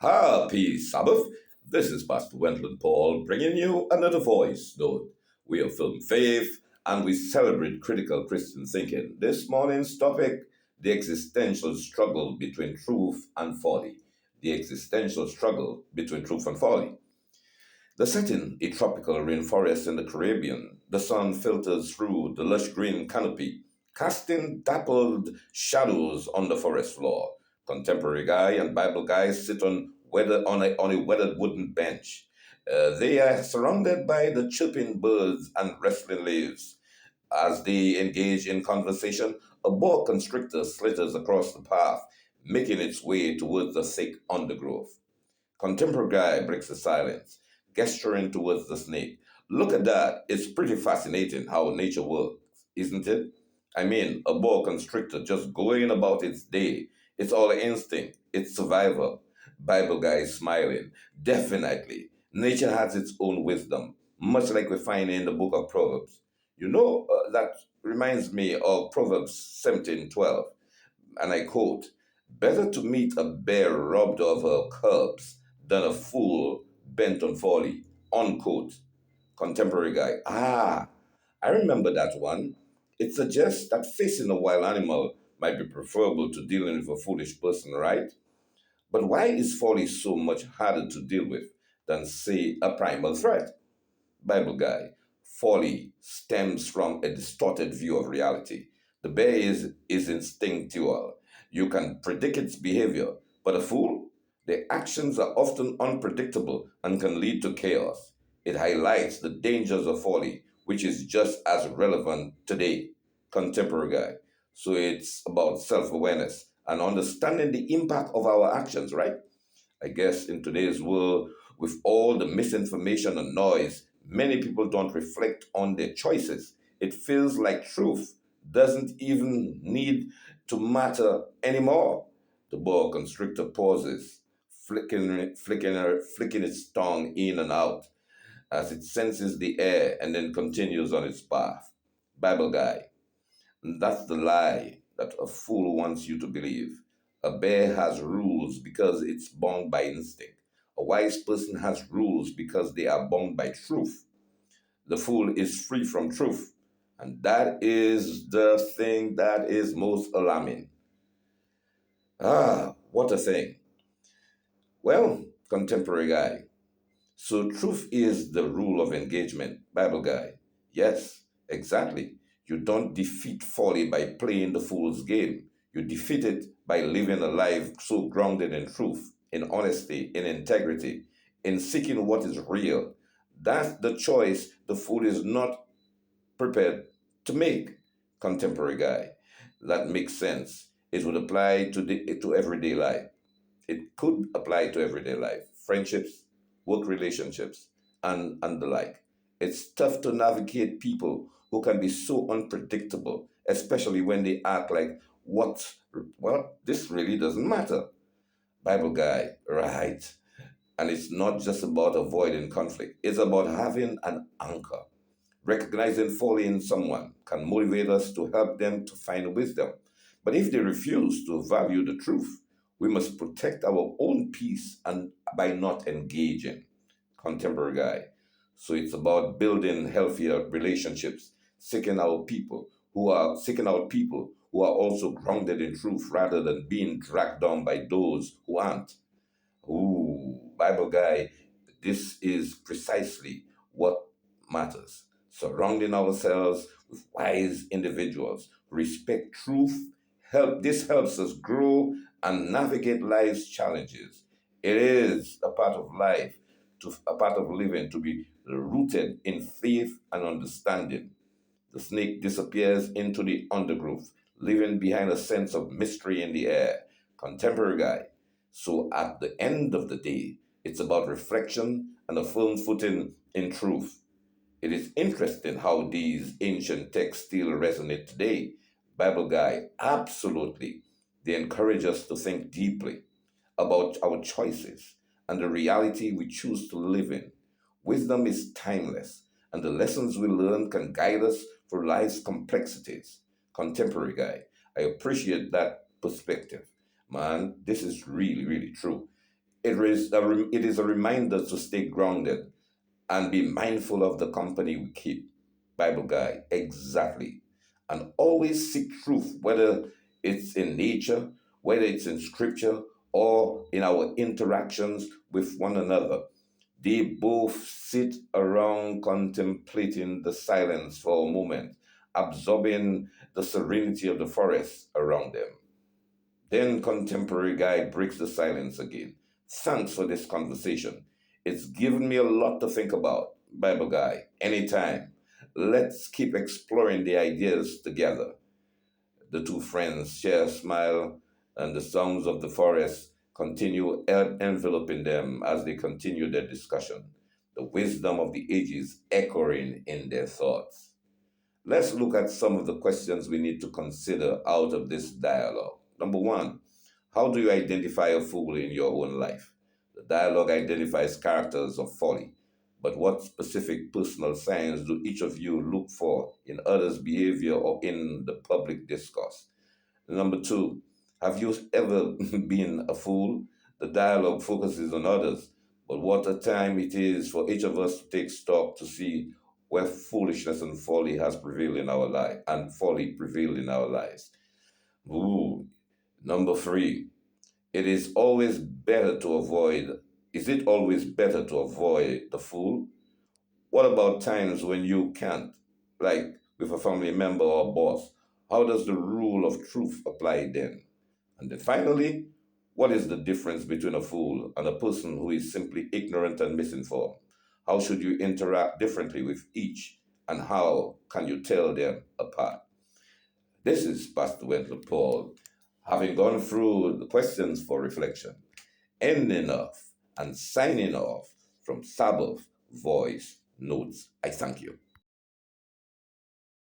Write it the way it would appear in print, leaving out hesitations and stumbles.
Happy Sabbath. This is Pastor Wendland Paul bringing you another voice note. We affirm faith and we celebrate critical Christian thinking. This morning's topic, the existential struggle between truth and folly. The existential struggle between truth and folly. The setting, a tropical rainforest in the Caribbean. The sun filters through the lush green canopy, casting dappled shadows on the forest floor. Contemporary guy and Bible guy sit on a weathered wooden bench. They are surrounded by the chirping birds and rustling leaves. As they engage in conversation, a boa constrictor slitters across the path, making its way towards the thick undergrowth. Contemporary guy breaks the silence, gesturing towards the snake. Look at that. It's pretty fascinating how nature works, isn't it? I mean, a boa constrictor just going about its day. It's all instinct, it's survival. Bible guy is smiling. Definitely. Nature has its own wisdom, much like we find in the book of Proverbs. That reminds me of Proverbs 17:12, and I quote, better to meet a bear robbed of her cubs than a fool bent on folly. Unquote. Contemporary guy. I remember that one. It suggests that facing a wild animal might be preferable to dealing with a foolish person, right? But why is folly so much harder to deal with than, say, a primal threat? Bible guy. Folly stems from a distorted view of reality. The bear is instinctual. You can predict its behavior, but a fool? The actions are often unpredictable and can lead to chaos. It highlights the dangers of folly, which is just as relevant today. Contemporary guy. So it's about self awareness and understanding the impact of our actions, right? I guess in today's world, with all the misinformation and noise, many people don't reflect on their choices. It feels like truth doesn't even need to matter anymore. The boa constrictor pauses, flicking its tongue in and out as it senses the air and then continues on its path. Bible guy. That's the lie that a fool wants you to believe. A bear has rules because it's bound by instinct. A wise person has rules because they are bound by truth. The fool is free from truth. And that is the thing that is most alarming. What a thing. Well, contemporary guy. So truth is the rule of engagement, Bible guy. Yes, exactly. You don't defeat folly by playing the fool's game. You defeat it by living a life so grounded in truth, in honesty, in integrity, in seeking what is real. That's the choice the fool is not prepared to make. Contemporary guy. That makes sense. It would apply to everyday life. It could apply to everyday life, friendships, work relationships, and the like. It's tough to navigate people who can be so unpredictable, especially when they act like, this really doesn't matter. Bible guy, right. And it's not just about avoiding conflict, it's about having an anchor. Recognizing folly in someone can motivate us to help them to find wisdom. But if they refuse to value the truth, we must protect our own peace and by not engaging. Contemporary guy. So it's about building healthier relationships, seeking out people who are also grounded in truth rather than being dragged down by those who aren't. Ooh, Bible guy, this is precisely what matters. Surrounding ourselves with wise individuals who respect truth, this helps us grow and navigate life's challenges. It is a part of living to be rooted in faith and understanding. The snake disappears into the undergrowth, leaving behind a sense of mystery in the air. Contemporary guy. So at the end of the day, it's about reflection and a firm footing in truth. It is interesting how these ancient texts still resonate today. Bible guy, absolutely. They encourage us to think deeply about our choices and the reality we choose to live in. Wisdom is timeless, and the lessons we learn can guide us through life's complexities. Contemporary guy, I appreciate that perspective. Man, this is really, really true. it is a reminder to stay grounded and be mindful of the company we keep. Bible guy, exactly. And always seek truth, whether it's in nature, whether it's in scripture, or in our interactions with one another. They both sit around contemplating the silence for a moment, absorbing the serenity of the forest around them. Then contemporary guy breaks the silence again. Thanks for this conversation. It's given me a lot to think about. Bible guy, anytime. Let's keep exploring the ideas together. The two friends share a smile, and the sounds of the forest continue enveloping them as they continue their discussion, the wisdom of the ages echoing in their thoughts. Let's look at some of the questions we need to consider out of this dialogue. Number one, how do you identify a fool in your own life? The dialogue identifies characters of folly, but what specific personal signs do each of you look for in others' behavior or in the public discourse? Number two, have you ever been a fool? The dialogue focuses on others, but what a time it is for each of us to take stock to see where foolishness and folly has prevailed in our life and folly prevailed in our lives. Ooh. Number three, it is always better to avoid. Is it always better to avoid the fool? What about times when you can't, like with a family member or boss? How does the rule of truth apply then? And then finally, what is the difference between a fool and a person who is simply ignorant and misinformed? How should you interact differently with each, and how can you tell them apart? This is Pastor Wendell Paul, having gone through the questions for reflection, ending off and signing off from Sabbath Voice Notes. I thank you.